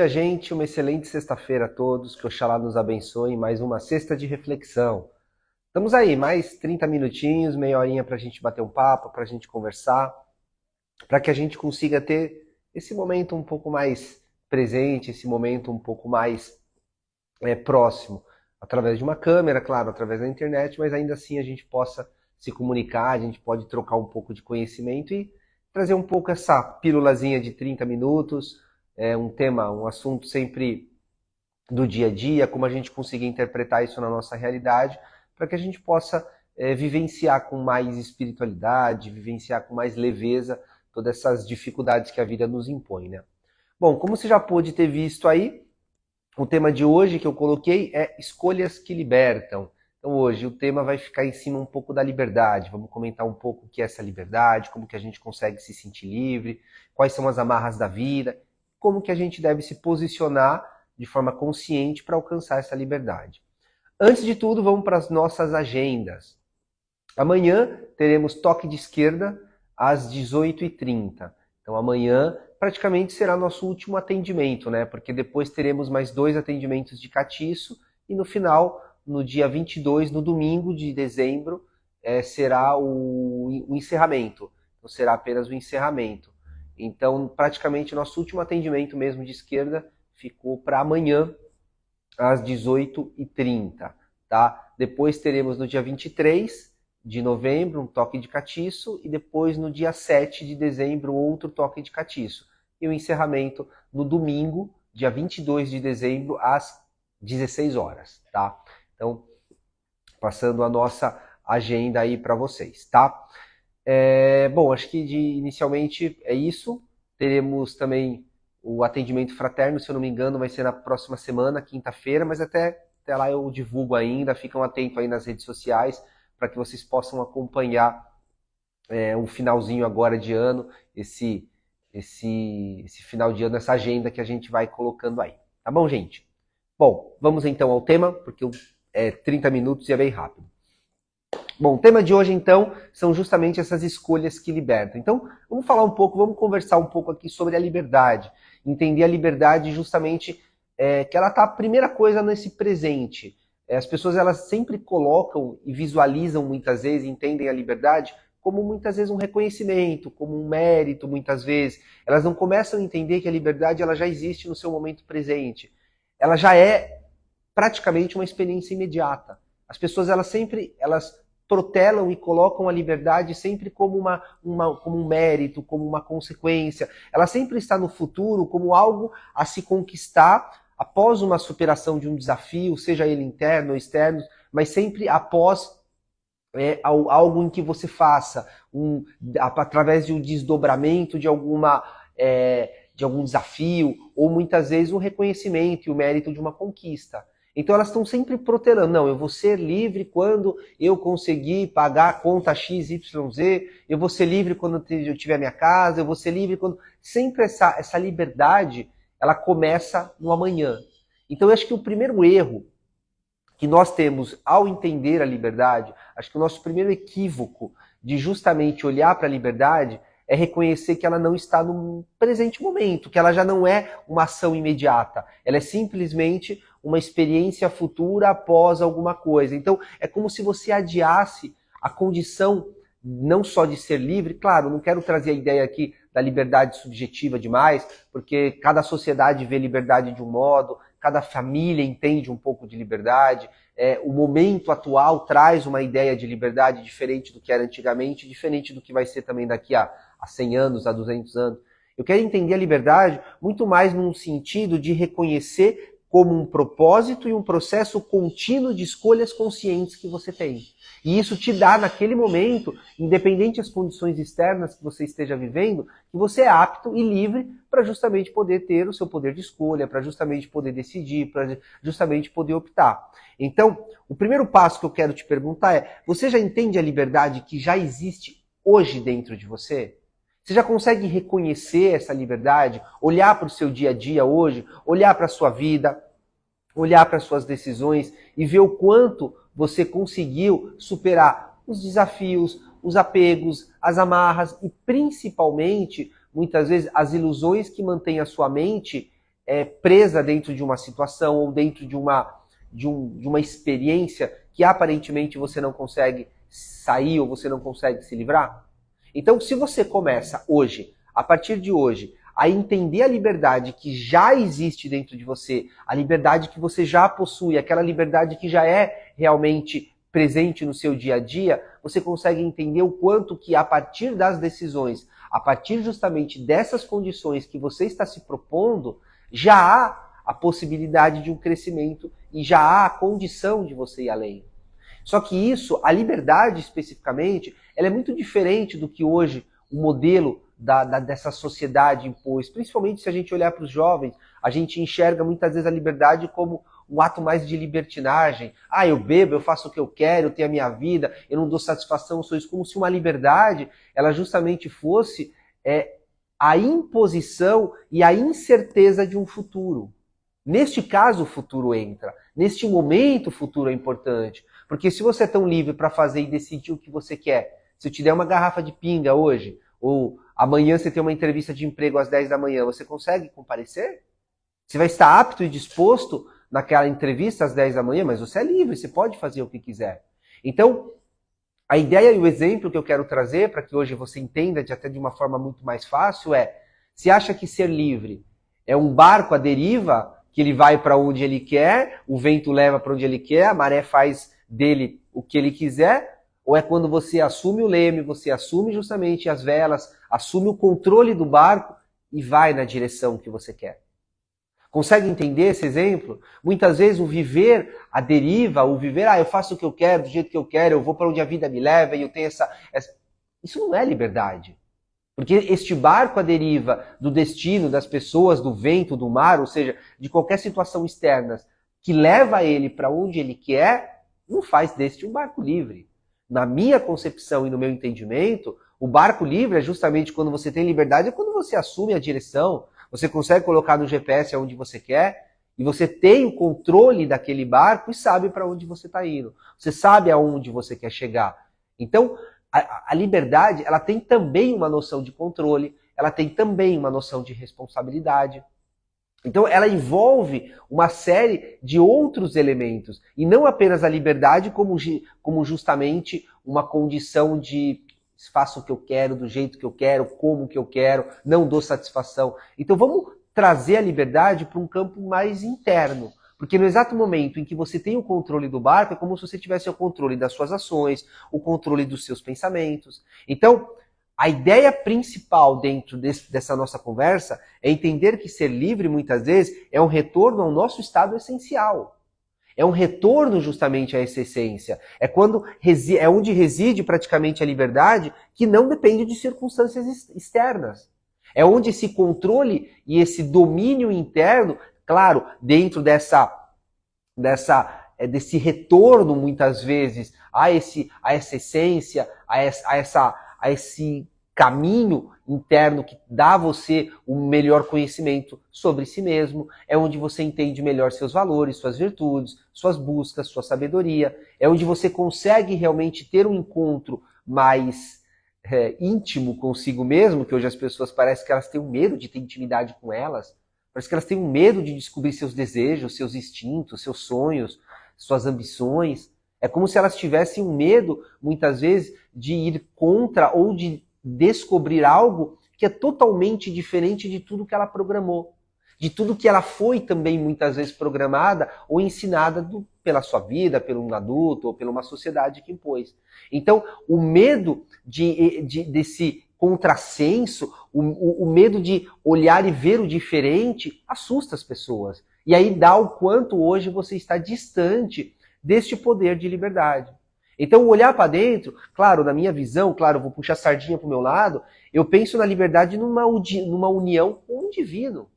dia, gente. Uma excelente sexta-feira a todos. Que Oxalá nos abençoe em mais uma sexta de reflexão. Estamos aí, mais 30 minutinhos, meia horinha para a gente bater um papo, para a gente conversar, para que a gente consiga ter esse momento um pouco mais presente, esse momento um pouco mais próximo, através de uma câmera, claro, através da internet, mas ainda assim a gente possa se comunicar, a gente pode trocar um pouco de conhecimento e trazer um pouco essa pílulazinha de 30 minutos, um tema, um assunto sempre do dia a dia, como a gente conseguir interpretar isso na nossa realidade, para que a gente possa vivenciar com mais espiritualidade, vivenciar com mais leveza todas essas dificuldades que a vida nos impõe, né? Bom, como você já pôde ter visto aí, o tema de hoje que eu coloquei é escolhas que libertam. Então hoje o tema vai ficar em cima um pouco da liberdade. Vamos comentar um pouco o que é essa liberdade, como que a gente consegue se sentir livre, quais são as amarras da vida, como que a gente deve se posicionar de forma consciente para alcançar essa liberdade. Antes de tudo, vamos para as nossas agendas. Amanhã teremos toque de esquerda às 18h30. Então amanhã praticamente será nosso último atendimento, né? Porque depois teremos mais 2 atendimentos de catiço e no final, no dia 22, no domingo de dezembro, será o encerramento. Então será apenas o encerramento. Então praticamente nosso último atendimento mesmo de esquerda ficou para amanhã às 18h30, tá? Depois teremos no dia 23 de novembro um toque de catiço e depois no dia 7 de dezembro outro toque de catiço. E o encerramento no domingo, dia 22 de dezembro, às 16 horas, tá? Então, passando a nossa agenda aí para vocês, tá? Bom, acho que inicialmente é isso. Teremos também o atendimento fraterno, se eu não me engano, vai ser na próxima semana, quinta-feira, mas até lá eu divulgo ainda, ficam atentos aí nas redes sociais, para que vocês possam acompanhar o finalzinho agora de ano, esse final de ano, essa agenda que a gente vai colocando aí. Tá bom, gente? Bom, vamos então ao tema, porque 30 minutos e é bem rápido. Bom, o tema de hoje, então, são justamente essas escolhas que libertam. Então, vamos falar um pouco, vamos conversar um pouco aqui sobre a liberdade. Entender a liberdade justamente que ela está a primeira coisa nesse presente. As pessoas elas sempre colocam e visualizam muitas vezes, entendem a liberdade como muitas vezes um reconhecimento, como um mérito, muitas vezes. Elas não começam a entender que a liberdade ela já existe no seu momento presente. Ela já é praticamente uma experiência imediata. As pessoas elas protelam e colocam a liberdade sempre como como um mérito, como uma consequência. Ela sempre está no futuro como algo a se conquistar após uma superação de um desafio, seja ele interno ou externo, mas sempre após algo em que você faça, através de um desdobramento de algum desafio, ou muitas vezes um reconhecimento e o mérito de uma conquista. Então elas estão sempre protelando, não, eu vou ser livre quando eu conseguir pagar a conta XYZ, eu vou ser livre quando eu tiver minha casa, eu vou ser livre quando... Sempre essa liberdade, ela começa no amanhã. Então eu acho que o primeiro erro que nós temos ao entender a liberdade, acho que o nosso primeiro equívoco de justamente olhar para a liberdade é reconhecer que ela não está no presente momento, que ela já não é uma ação imediata, ela é simplesmente uma experiência futura após alguma coisa. Então, é como se você adiasse a condição não só de ser livre, claro, não quero trazer a ideia aqui da liberdade subjetiva demais, porque cada sociedade vê liberdade de um modo, cada família entende um pouco de liberdade, o momento atual traz uma ideia de liberdade diferente do que era antigamente, diferente do que vai ser também daqui a 100 anos, a 200 anos. Eu quero entender a liberdade muito mais num sentido de reconhecer como um propósito e um processo contínuo de escolhas conscientes que você tem. E isso te dá, naquele momento, independente das condições externas que você esteja vivendo, que você é apto e livre para justamente poder ter o seu poder de escolha, para justamente poder decidir, para justamente poder optar. Então, o primeiro passo que eu quero te perguntar é, você já entende a liberdade que já existe hoje dentro de você? Você já consegue reconhecer essa liberdade, olhar para o seu dia a dia hoje, olhar para a sua vida, olhar para as suas decisões e ver o quanto você conseguiu superar os desafios, os apegos, as amarras e principalmente, muitas vezes, as ilusões que mantêm a sua mente presa dentro de uma situação ou dentro de uma experiência que aparentemente você não consegue sair ou você não consegue se livrar? Então, se você começa hoje, a partir de hoje, a entender a liberdade que já existe dentro de você, a liberdade que você já possui, aquela liberdade que já é realmente presente no seu dia a dia, você consegue entender o quanto que a partir das decisões, a partir justamente dessas condições que você está se propondo, já há a possibilidade de um crescimento e já há a condição de você ir além. Só que isso, a liberdade especificamente, ela é muito diferente do que hoje o modelo dessa sociedade impôs. Principalmente se a gente olhar para os jovens, a gente enxerga muitas vezes a liberdade como um ato mais de libertinagem. Eu bebo, eu faço o que eu quero, eu tenho a minha vida, eu não dou satisfação, eu sou isso. Como se uma liberdade, ela justamente fosse a imposição e a incerteza de um futuro. Neste caso, o futuro entra. Neste momento, o futuro é importante. Porque se você é tão livre para fazer e decidir o que você quer, se eu te der uma garrafa de pinga hoje, ou amanhã você tem uma entrevista de emprego às 10 da manhã, você consegue comparecer? Você vai estar apto e disposto naquela entrevista às 10 da manhã, mas você é livre, você pode fazer o que quiser. Então, a ideia e o exemplo que eu quero trazer, para que hoje você entenda até de uma forma muito mais fácil, se acha que ser livre é um barco à deriva, que ele vai para onde ele quer, o vento leva para onde ele quer, a maré faz dele o que ele quiser, ou é quando você assume o leme, você assume justamente as velas, assume o controle do barco e vai na direção que você quer. Consegue entender esse exemplo? Muitas vezes o viver à deriva, o viver, eu faço o que eu quero, do jeito que eu quero, eu vou para onde a vida me leva e eu tenho essa... Isso não é liberdade. Porque este barco à deriva do destino, das pessoas, do vento, do mar, ou seja, de qualquer situação externa que leva ele para onde ele quer, não faz deste um barco livre. Na minha concepção e no meu entendimento, o barco livre é justamente quando você tem liberdade, é quando você assume a direção, você consegue colocar no GPS aonde você quer, e você tem o controle daquele barco e sabe para onde você está indo. Você sabe aonde você quer chegar. Então, a liberdade, ela tem também uma noção de controle, ela tem também uma noção de responsabilidade. Então, ela envolve uma série de outros elementos, e não apenas a liberdade como justamente uma condição de faço o que eu quero, do jeito que eu quero, como que eu quero, não dou satisfação. Então, vamos trazer a liberdade para um campo mais interno. Porque no exato momento em que você tem o controle do barco, é como se você tivesse o controle das suas ações, o controle dos seus pensamentos. Então, a ideia principal dentro dessa nossa conversa é entender que ser livre, muitas vezes, é um retorno ao nosso estado essencial. É um retorno justamente a essa essência. É onde reside praticamente a liberdade, que não depende de circunstâncias externas. É onde esse controle e esse domínio interno, claro, dentro desse retorno, muitas vezes, a essa essência, a esse caminho interno que dá a você um melhor conhecimento sobre si mesmo, é onde você entende melhor seus valores, suas virtudes, suas buscas, sua sabedoria, é onde você consegue realmente ter um encontro mais íntimo consigo mesmo, que hoje as pessoas parecem que elas têm um medo de ter intimidade com elas, parece que elas têm um medo de descobrir seus desejos, seus instintos, seus sonhos, suas ambições. É como se elas tivessem um medo, muitas vezes, de ir contra ou de descobrir algo que é totalmente diferente de tudo que ela programou. De tudo que ela foi também muitas vezes programada ou ensinada pela sua vida, pelo um adulto ou pela uma sociedade que impôs. Então, o medo desse contrassenso, o medo de olhar e ver o diferente, assusta as pessoas. E aí dá o quanto hoje você está distante deste poder de liberdade. Então, olhar para dentro, claro, na minha visão, claro, vou puxar a sardinha para o meu lado, eu penso na liberdade numa união com o divino,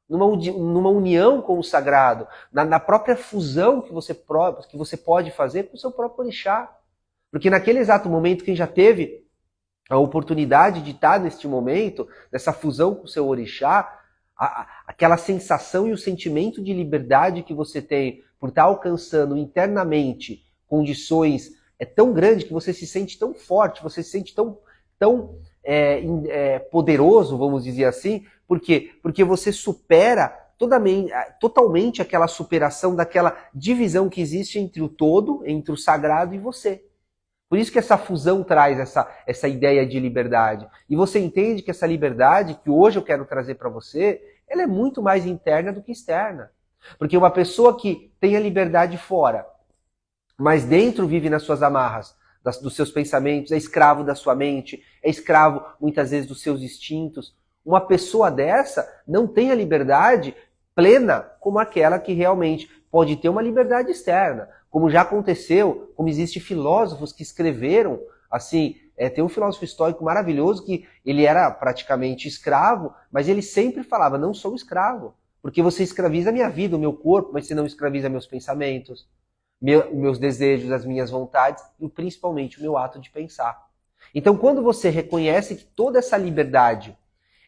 numa união com o sagrado, na própria fusão que você pode fazer com o seu próprio orixá. Porque naquele exato momento, quem já teve a oportunidade de estar neste momento, nessa fusão com o seu orixá, aquela sensação e o sentimento de liberdade que você tem por estar alcançando internamente condições tão grande que você se sente tão forte, você se sente tão poderoso, vamos dizer assim. Por quê? Porque você supera totalmente aquela superação daquela divisão que existe entre o todo, entre o sagrado e você. Por isso que essa fusão traz essa ideia de liberdade. E você entende que essa liberdade, que hoje eu quero trazer para você, ela é muito mais interna do que externa. Porque uma pessoa que tem a liberdade fora, mas dentro vive nas suas amarras, dos seus pensamentos, é escravo da sua mente, é escravo muitas vezes dos seus instintos. Uma pessoa dessa não tem a liberdade plena como aquela que realmente pode ter uma liberdade externa. Como já aconteceu, como existem filósofos que escreveram, assim, tem um filósofo estoico maravilhoso que ele era praticamente escravo, mas ele sempre falava, não sou escravo, porque você escraviza a minha vida, o meu corpo, mas você não escraviza meus pensamentos, meus desejos, as minhas vontades e principalmente o meu ato de pensar. Então, quando você reconhece que toda essa liberdade,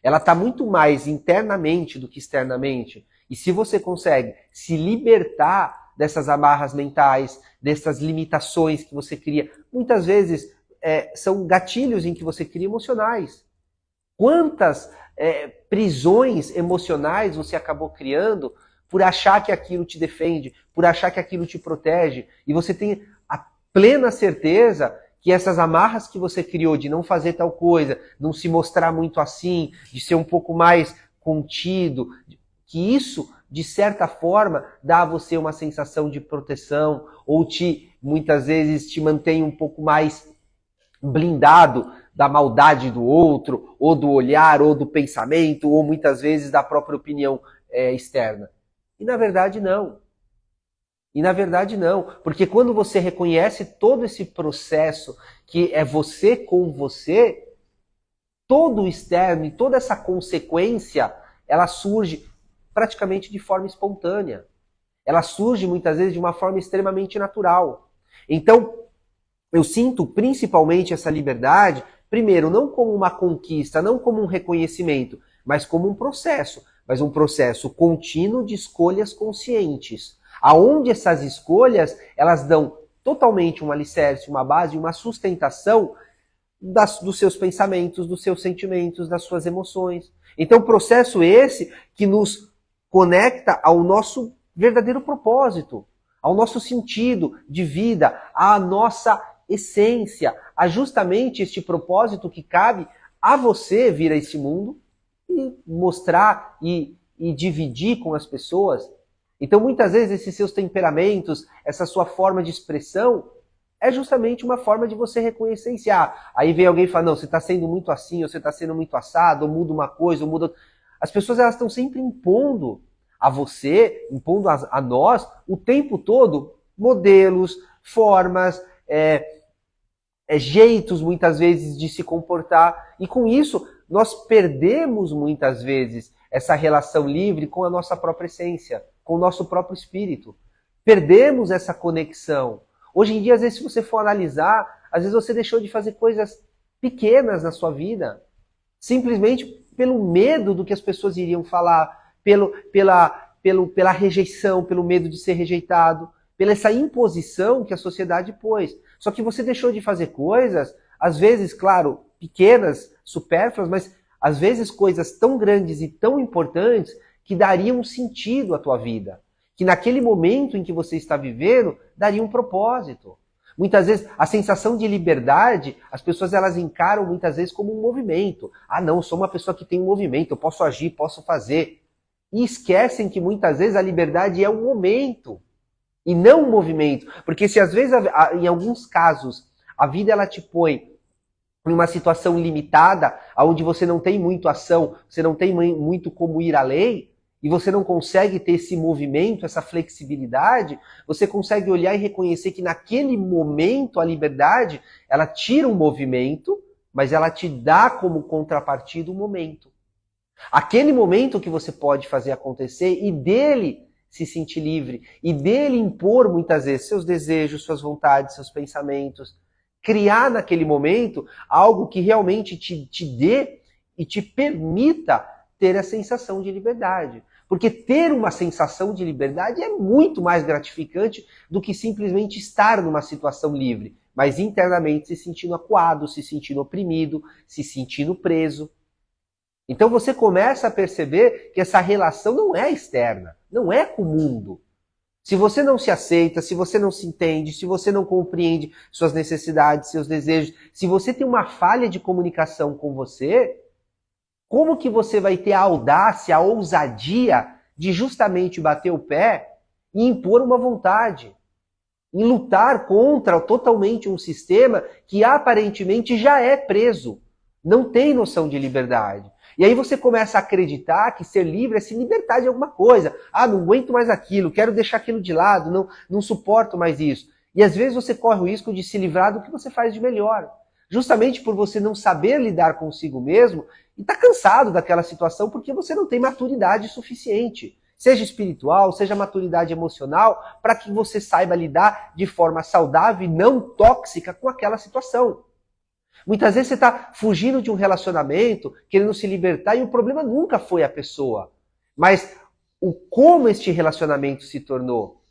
ela está muito mais internamente do que externamente, e se você consegue se libertar dessas amarras mentais, dessas limitações que você cria, muitas vezes são gatilhos em que você cria emocionais. Quantas prisões emocionais você acabou criando por achar que aquilo te defende, por achar que aquilo te protege, e você tem a plena certeza que essas amarras que você criou de não fazer tal coisa, não se mostrar muito assim, de ser um pouco mais contido, que isso, de certa forma, dá a você uma sensação de proteção, ou muitas vezes te mantém um pouco mais blindado da maldade do outro, ou do olhar, ou do pensamento, ou muitas vezes da própria opinião externa. E na verdade não. E na verdade não, porque quando você reconhece todo esse processo que é você com você, todo o externo e toda essa consequência, ela surge praticamente de forma espontânea. Ela surge muitas vezes de uma forma extremamente natural. Então, eu sinto principalmente essa liberdade, primeiro, não como uma conquista, não como um reconhecimento, mas como um processo. Mas um processo contínuo de escolhas conscientes. Aonde essas escolhas, elas dão totalmente um alicerce, uma base, uma sustentação dos seus pensamentos, dos seus sentimentos, das suas emoções. Então, processo esse que nos conecta ao nosso verdadeiro propósito, ao nosso sentido de vida, à nossa essência, a justamente este propósito que cabe a você vir a esse mundo e mostrar e dividir com as pessoas. Então, muitas vezes, esses seus temperamentos, essa sua forma de expressão, é justamente uma forma de você reconhecer. Aí vem alguém e fala, não, você está sendo muito assim, ou você está sendo muito assado, ou muda uma coisa, ou muda outra. As pessoas elas estão sempre impondo a você, impondo a nós, o tempo todo, modelos, formas, jeitos, muitas vezes, de se comportar. E com isso, nós perdemos, muitas vezes, essa relação livre com a nossa própria essência, com o nosso próprio espírito. Perdemos essa conexão. Hoje em dia, às vezes, se você for analisar, às vezes você deixou de fazer coisas pequenas na sua vida, simplesmente pelo medo do que as pessoas iriam falar, pela rejeição, pelo medo de ser rejeitado, pela essa imposição que a sociedade pôs. Só que você deixou de fazer coisas, às vezes, claro, pequenas, supérfluas, mas às vezes coisas tão grandes e tão importantes que dariam sentido à tua vida. Que naquele momento em que você está vivendo, daria um propósito. Muitas vezes, a sensação de liberdade, as pessoas elas encaram muitas vezes como um movimento. Ah, não, eu sou uma pessoa que tem um movimento, eu posso agir, posso fazer. E esquecem que muitas vezes a liberdade é um momento e não um movimento. Porque se às vezes, em alguns casos, a vida ela te põe em uma situação limitada, onde você não tem muito ação, você não tem muito como ir além, e você não consegue ter esse movimento, essa flexibilidade, você consegue olhar e reconhecer que naquele momento a liberdade, ela tira um movimento, mas ela te dá como contrapartida um momento. Aquele momento que você pode fazer acontecer e dele se sentir livre, e dele impor muitas vezes seus desejos, suas vontades, seus pensamentos, criar naquele momento algo que realmente te dê e te permita ter a sensação de liberdade. Porque ter uma sensação de liberdade é muito mais gratificante do que simplesmente estar numa situação livre, mas internamente se sentindo acuado, se sentindo oprimido, se sentindo preso. Então você começa a perceber que essa relação não é externa, não é com o mundo. Se você não se aceita, se você não se entende, se você não compreende suas necessidades, seus desejos, se você tem uma falha de comunicação com você, como que você vai ter a audácia, a ousadia de justamente bater o pé e impor uma vontade? Em lutar contra totalmente um sistema que aparentemente já é preso, não tem noção de liberdade. E aí você começa a acreditar que ser livre é se libertar de alguma coisa. Ah, não aguento mais aquilo, quero deixar aquilo de lado, não suporto mais isso. E às vezes você corre o risco de se livrar do que você faz de melhor. Justamente por você não saber lidar consigo mesmo e estar cansado daquela situação porque você não tem maturidade suficiente. Seja espiritual, seja maturidade emocional, para que você saiba lidar de forma saudável e não tóxica com aquela situação. Muitas vezes você está fugindo de um relacionamento, querendo se libertar, e o problema nunca foi a pessoa. Mas como este relacionamento se tornou.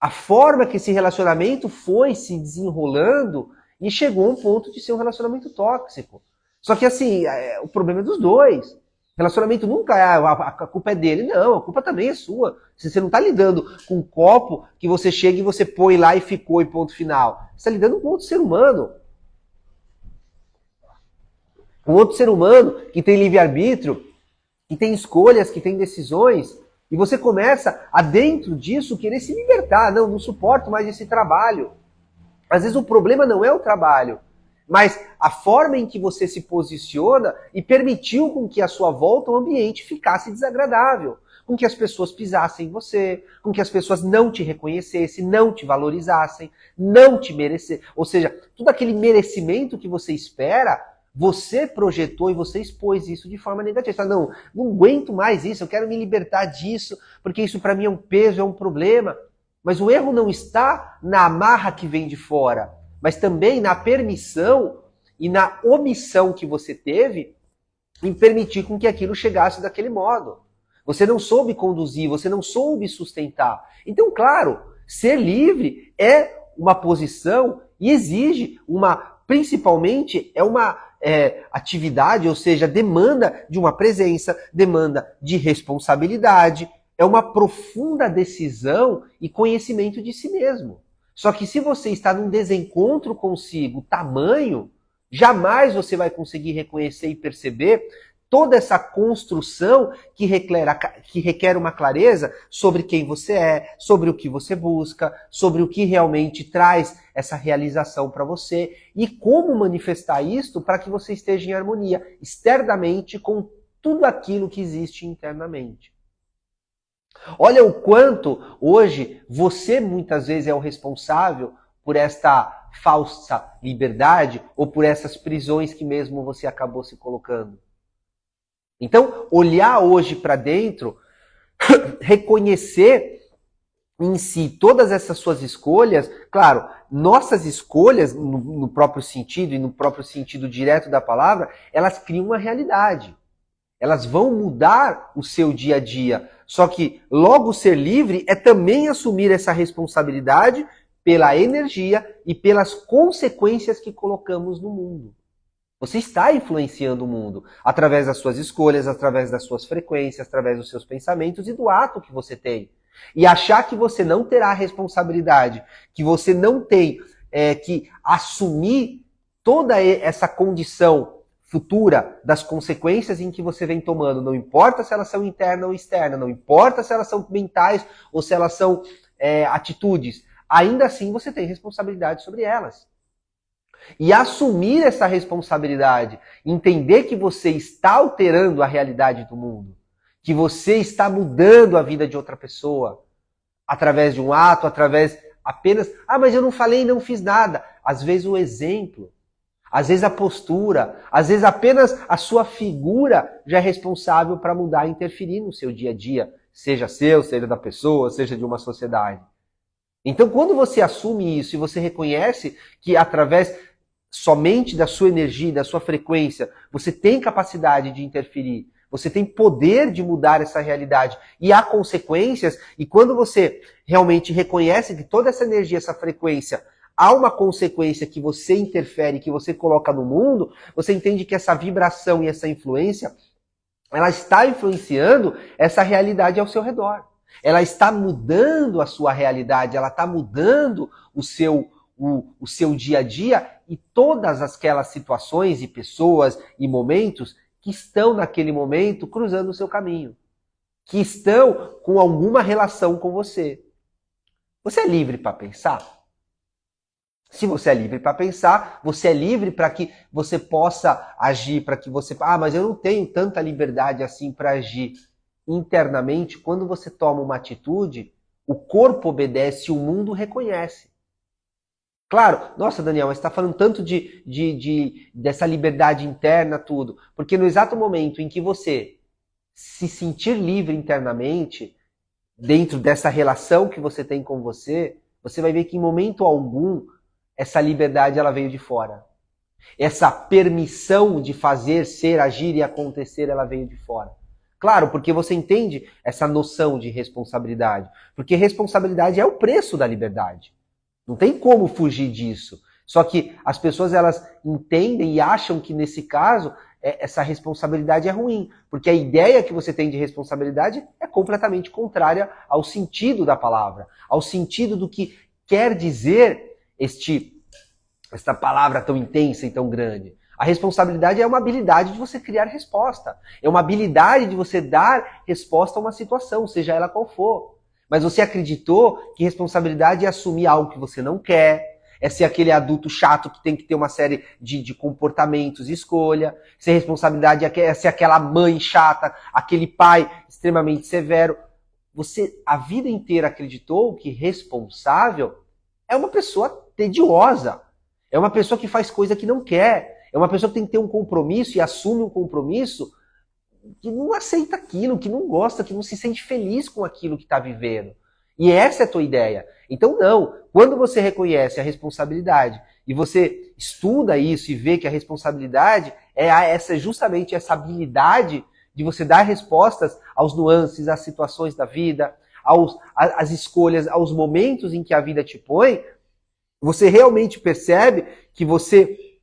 A forma que esse relacionamento foi se desenrolando e chegou a um ponto de ser um relacionamento tóxico. Só que assim, o problema é dos dois. Relacionamento nunca é a culpa é dele. Não, a culpa também é sua. Se você não está lidando com um copo que você chega e você põe lá e ficou e ponto final. Você está lidando com outro ser humano. Um outro ser humano que tem livre-arbítrio, que tem escolhas, que tem decisões, e você começa a, dentro disso, querer se libertar. Não suporto mais esse trabalho. Às vezes o problema não é o trabalho, mas a forma em que você se posiciona e permitiu com que à sua volta o ambiente ficasse desagradável, com que as pessoas pisassem em você, com que as pessoas não te reconhecessem, não te valorizassem, não te merecessem. Ou seja, todo aquele merecimento que você espera, você projetou e você expôs isso de forma negativa. Você fala, não aguento mais isso, eu quero me libertar disso, porque isso para mim é um peso, é um problema. Mas o erro não está na amarra que vem de fora, mas também na permissão e na omissão que você teve em permitir com que aquilo chegasse daquele modo. Você não soube conduzir, você não soube sustentar. Então, claro, ser livre é uma posição e exige principalmente, uma atividade, ou seja, demanda de uma presença, demanda de responsabilidade, é uma profunda decisão e conhecimento de si mesmo. Só que se você está num desencontro consigo tamanho, jamais você vai conseguir reconhecer e perceber toda essa construção que requer uma clareza sobre quem você é, sobre o que você busca, sobre o que realmente traz essa realização para você e como manifestar isto para que você esteja em harmonia externamente com tudo aquilo que existe internamente. Olha o quanto hoje você muitas vezes é o responsável por esta falsa liberdade ou por essas prisões que mesmo você acabou se colocando. Então, olhar hoje para dentro, reconhecer em si todas essas suas escolhas, claro, nossas escolhas no próprio sentido e no próprio sentido direto da palavra, elas criam uma realidade. Elas vão mudar o seu dia a dia. Só que logo ser livre é também assumir essa responsabilidade pela energia e pelas consequências que colocamos no mundo. Você está influenciando o mundo através das suas escolhas, através das suas frequências, através dos seus pensamentos e do ato que você tem. E achar que você não terá responsabilidade, que você não tem que assumir toda essa condição futura das consequências em que você vem tomando. Não importa se elas são internas ou externas, não importa se elas são mentais ou se elas são atitudes. Ainda assim você tem responsabilidade sobre elas. E assumir essa responsabilidade, entender que você está alterando a realidade do mundo, que você está mudando a vida de outra pessoa, através de um ato, através apenas, mas eu não falei e não fiz nada. Às vezes o exemplo, às vezes a postura, às vezes apenas a sua figura já é responsável para mudar e interferir no seu dia a dia, seja seu, seja da pessoa, seja de uma sociedade. Então quando você assume isso e você reconhece que através somente da sua energia, da sua frequência, você tem capacidade de interferir, você tem poder de mudar essa realidade e há consequências, e quando você realmente reconhece que toda essa energia, essa frequência, há uma consequência que você interfere, que você coloca no mundo, você entende que essa vibração e essa influência ela está influenciando essa realidade ao seu redor. Ela está mudando a sua realidade, ela está mudando o seu dia a dia e todas aquelas situações e pessoas e momentos que estão naquele momento cruzando o seu caminho, que estão com alguma relação com você. Você é livre para pensar? Se você é livre para pensar, você é livre para que você possa agir, para que você... mas eu não tenho tanta liberdade assim para agir. Internamente, quando você toma uma atitude, o corpo obedece e o mundo reconhece. Claro, nossa, Daniel, mas você está falando tanto dessa liberdade interna, tudo. Porque no exato momento em que você se sentir livre internamente, dentro dessa relação que você tem com você, você vai ver que em momento algum, essa liberdade ela veio de fora. Essa permissão de fazer, ser, agir e acontecer, ela veio de fora. Claro, porque você entende essa noção de responsabilidade. Porque responsabilidade é o preço da liberdade. Não tem como fugir disso. Só que as pessoas elas entendem e acham que nesse caso essa responsabilidade é ruim. Porque a ideia que você tem de responsabilidade é completamente contrária ao sentido da palavra. Ao sentido do que quer dizer esta palavra tão intensa e tão grande. A responsabilidade é uma habilidade de você criar resposta. É uma habilidade de você dar resposta a uma situação, seja ela qual for. Mas você acreditou que responsabilidade é assumir algo que você não quer, é ser aquele adulto chato que tem que ter uma série de comportamentos e escolha. Ser responsabilidade é ser aquela mãe chata, aquele pai extremamente severo. Você a vida inteira acreditou que responsável é uma pessoa tediosa. É uma pessoa que faz coisa que não quer. É uma pessoa que tem que ter um compromisso e assume um compromisso que não aceita aquilo, que não gosta, que não se sente feliz com aquilo que está vivendo. E essa é a tua ideia. Então não, quando você reconhece a responsabilidade e você estuda isso e vê que a responsabilidade é justamente essa habilidade de você dar respostas aos nuances, às situações da vida, às escolhas, aos momentos em que a vida te põe, você realmente percebe que você,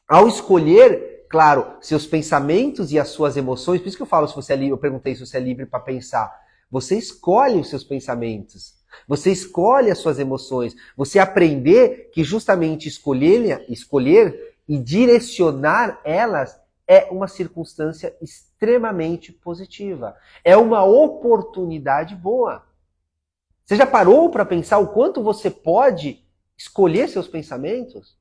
ao escolher, claro, seus pensamentos e as suas emoções, por isso que eu falo, se você é livre, eu perguntei se você é livre para pensar, você escolhe os seus pensamentos, você escolhe as suas emoções, você aprender que justamente escolher e direcionar elas é uma circunstância extremamente positiva, é uma oportunidade boa. Você já parou para pensar o quanto você pode escolher seus pensamentos?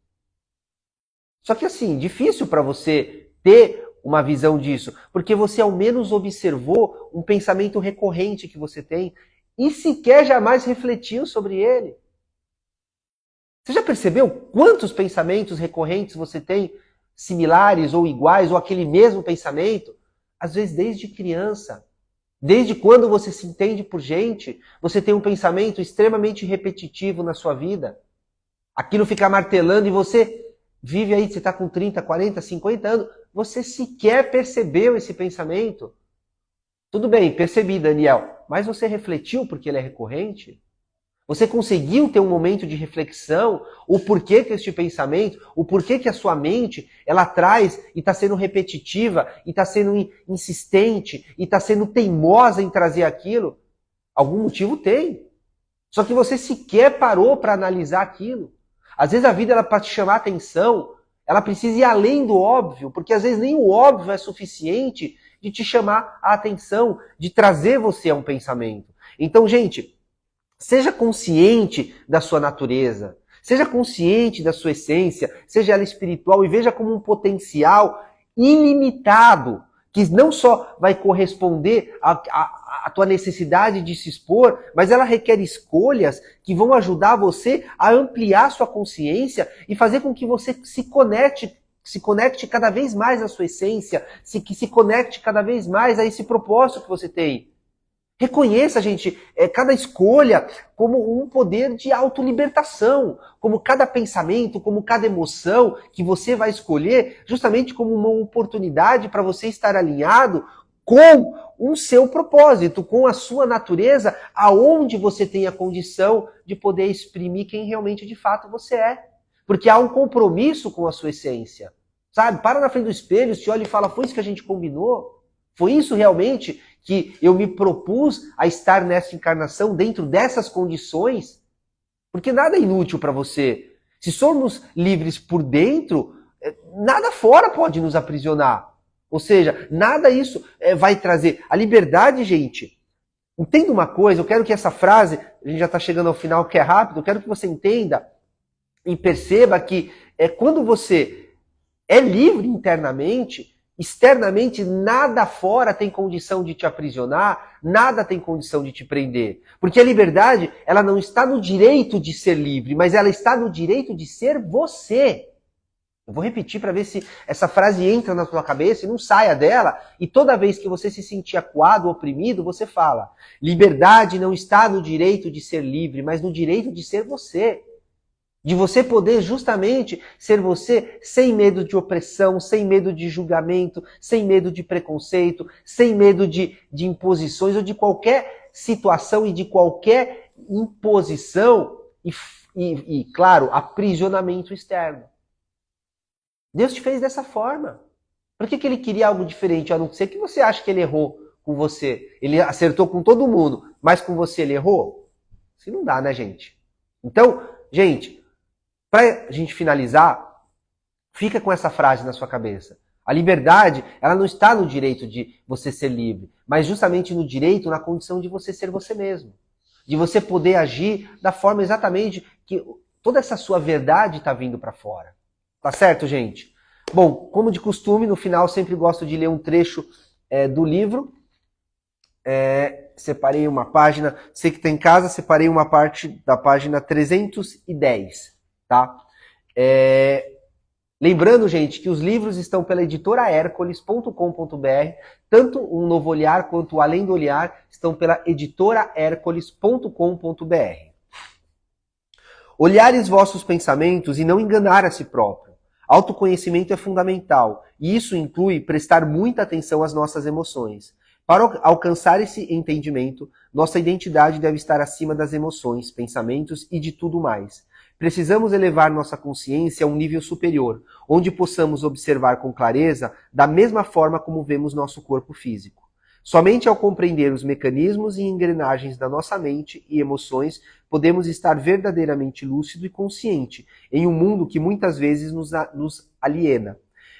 Só que assim, difícil para você ter uma visão disso, porque você ao menos observou um pensamento recorrente que você tem e sequer jamais refletiu sobre ele. Você já percebeu quantos pensamentos recorrentes você tem, similares ou iguais, ou aquele mesmo pensamento? Às vezes desde criança. Desde quando você se entende por gente, você tem um pensamento extremamente repetitivo na sua vida. Aquilo fica martelando e você vive aí, você está com 30, 40, 50 anos, você sequer percebeu esse pensamento. Tudo bem, percebi, Daniel, mas você refletiu porque ele é recorrente? Você conseguiu ter um momento de reflexão, o porquê que este pensamento, o porquê que a sua mente, ela traz e está sendo repetitiva, e está sendo insistente, e está sendo teimosa em trazer aquilo? Algum motivo tem. Só que você sequer parou para analisar aquilo. Às vezes a vida, para te chamar a atenção, ela precisa ir além do óbvio, porque às vezes nem o óbvio é suficiente de te chamar a atenção, de trazer você a um pensamento. Então, gente, seja consciente da sua natureza, seja consciente da sua essência, seja ela espiritual, e veja como um potencial ilimitado, que não só vai corresponder à tua necessidade de se expor, mas ela requer escolhas que vão ajudar você a ampliar sua consciência e fazer com que você se conecte cada vez mais à sua essência, que se conecte cada vez mais a esse propósito que você tem. Reconheça, gente, cada escolha como um poder de autolibertação, como cada pensamento, como cada emoção que você vai escolher, justamente como uma oportunidade para você estar alinhado com o seu propósito, com a sua natureza, aonde você tem a condição de poder exprimir quem realmente de fato você é. Porque há um compromisso com a sua essência. Sabe? Para na frente do espelho, se olha e fala, foi isso que a gente combinou? Foi isso realmente que eu me propus a estar nessa encarnação dentro dessas condições? Porque nada é inútil para você. Se somos livres por dentro, nada fora pode nos aprisionar. Ou seja, nada isso vai trazer. A liberdade, gente, entenda uma coisa, eu quero que essa frase, a gente já está chegando ao final, que é rápido, eu quero que você entenda e perceba que quando você é livre internamente, externamente, nada fora tem condição de te aprisionar, nada tem condição de te prender. Porque a liberdade, ela não está no direito de ser livre, mas ela está no direito de ser você. Eu vou repetir para ver se essa frase entra na sua cabeça e não saia dela. E toda vez que você se sentir acuado, oprimido, você fala: liberdade não está no direito de ser livre, mas no direito de ser você. De você poder justamente ser você sem medo de opressão, sem medo de julgamento, sem medo de preconceito, sem medo de imposições ou de qualquer situação e de qualquer imposição e, claro, aprisionamento externo. Deus te fez dessa forma. Por que ele queria algo diferente? A não ser que você ache que ele errou com você. Ele acertou com todo mundo, mas com você ele errou? Isso não dá, né, gente? Então, gente, para a gente finalizar, fica com essa frase na sua cabeça. A liberdade, ela não está no direito de você ser livre, mas justamente no direito, na condição de você ser você mesmo. De você poder agir da forma exatamente que toda essa sua verdade está vindo para fora. Tá certo, gente? Bom, como de costume, no final sempre gosto de ler um trecho do livro. Separei uma página, você que está em casa, separei uma parte da página 310. Tá? Lembrando, gente, que os livros estão pela editora Hercules.com.br, tanto Um Novo Olhar quanto o Além do Olhar estão pela editora Hercules.com.br. Olhares vossos pensamentos e não enganar a si próprio. Autoconhecimento é fundamental, e isso inclui prestar muita atenção às nossas emoções. Para alcançar esse entendimento, nossa identidade deve estar acima das emoções, pensamentos e de tudo mais. Precisamos elevar nossa consciência a um nível superior, onde possamos observar com clareza da mesma forma como vemos nosso corpo físico. Somente ao compreender os mecanismos e engrenagens da nossa mente e emoções, podemos estar verdadeiramente lúcido e consciente em um mundo que muitas vezes nos aliena.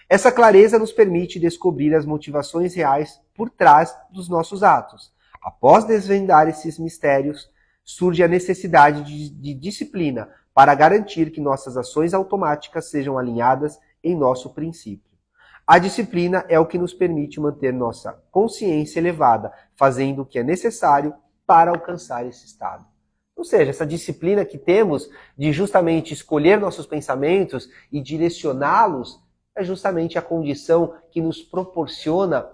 Essa clareza nos permite descobrir as motivações reais por trás dos nossos atos. Após desvendar esses mistérios, surge a necessidade de disciplina para garantir que nossas ações automáticas sejam alinhadas em nosso princípio. A disciplina é o que nos permite manter nossa consciência elevada, fazendo o que é necessário para alcançar esse estado. Ou seja, essa disciplina que temos de justamente escolher nossos pensamentos e direcioná-los é justamente a condição que nos proporciona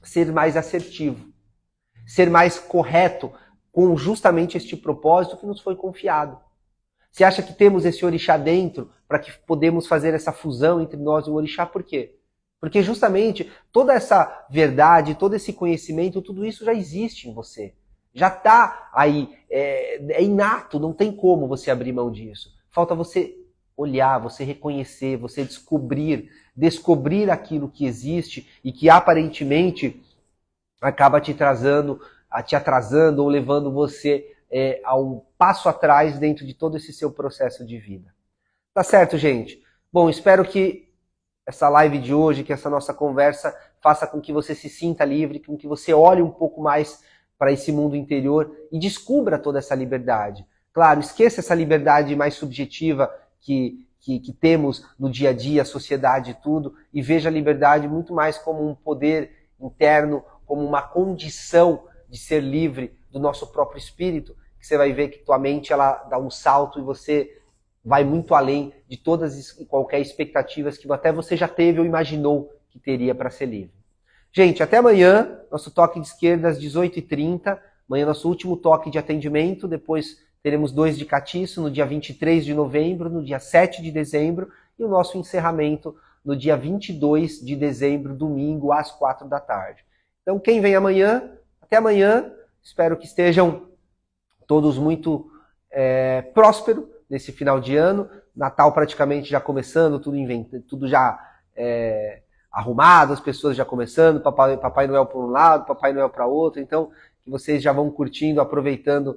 ser mais assertivo, ser mais correto com justamente este propósito que nos foi confiado. Você acha que temos esse orixá dentro para que podemos fazer essa fusão entre nós e o orixá? Por quê? Porque justamente toda essa verdade, todo esse conhecimento, tudo isso já existe em você. Já está aí, é inato, não tem como você abrir mão disso. Falta você olhar, você reconhecer, você descobrir aquilo que existe e que aparentemente acaba te atrasando ou levando você a um passo atrás dentro de todo esse seu processo de vida. Tá certo, gente? Bom, espero que essa live de hoje, que essa nossa conversa faça com que você se sinta livre, com que você olhe um pouco mais para esse mundo interior e descubra toda essa liberdade. Claro, esqueça essa liberdade mais subjetiva que temos no dia a dia, a sociedade e tudo, e veja a liberdade muito mais como um poder interno, como uma condição de ser livre do nosso próprio espírito, que você vai ver que tua mente ela dá um salto e você vai muito além de todas e qualquer expectativas que até você já teve ou imaginou que teria para ser livre. Gente, até amanhã, nosso toque de esquerda às 18h30, amanhã nosso último toque de atendimento, depois teremos 2 de catiço no dia 23 de novembro, no dia 7 de dezembro e o nosso encerramento no dia 22 de dezembro, domingo, às 4 da tarde. Então, quem vem amanhã, até amanhã, espero que estejam todos muito prósperos nesse final de ano. Natal praticamente já começando, tudo já arrumado, as pessoas já começando, Papai Noel para um lado, Papai Noel para outro, então que vocês já vão curtindo, aproveitando,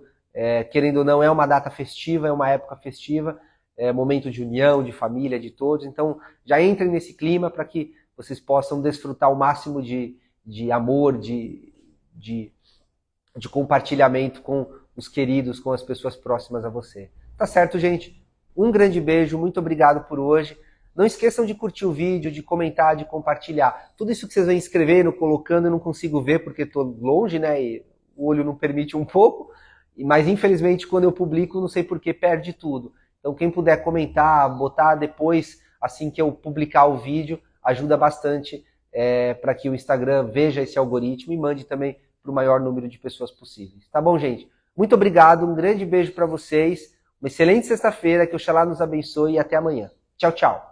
querendo ou não, é uma data festiva, é uma época festiva, é momento de união, de família, de todos, então já entrem nesse clima para que vocês possam desfrutar o máximo de amor, de compartilhamento com os queridos, com as pessoas próximas a você. Tá certo, gente? Um grande beijo, muito obrigado por hoje. Não esqueçam de curtir o vídeo, de comentar, de compartilhar. Tudo isso que vocês vão escrevendo, colocando, eu não consigo ver porque estou longe, né? E o olho não permite um pouco. Mas infelizmente quando eu publico, não sei por que, perde tudo. Então quem puder comentar, botar depois, assim que eu publicar o vídeo, ajuda bastante para que o Instagram veja esse algoritmo e mande também para o maior número de pessoas possíveis. Tá bom, gente? Muito obrigado, um grande beijo para vocês. Uma excelente sexta-feira, que Oxalá nos abençoe e até amanhã. Tchau, tchau.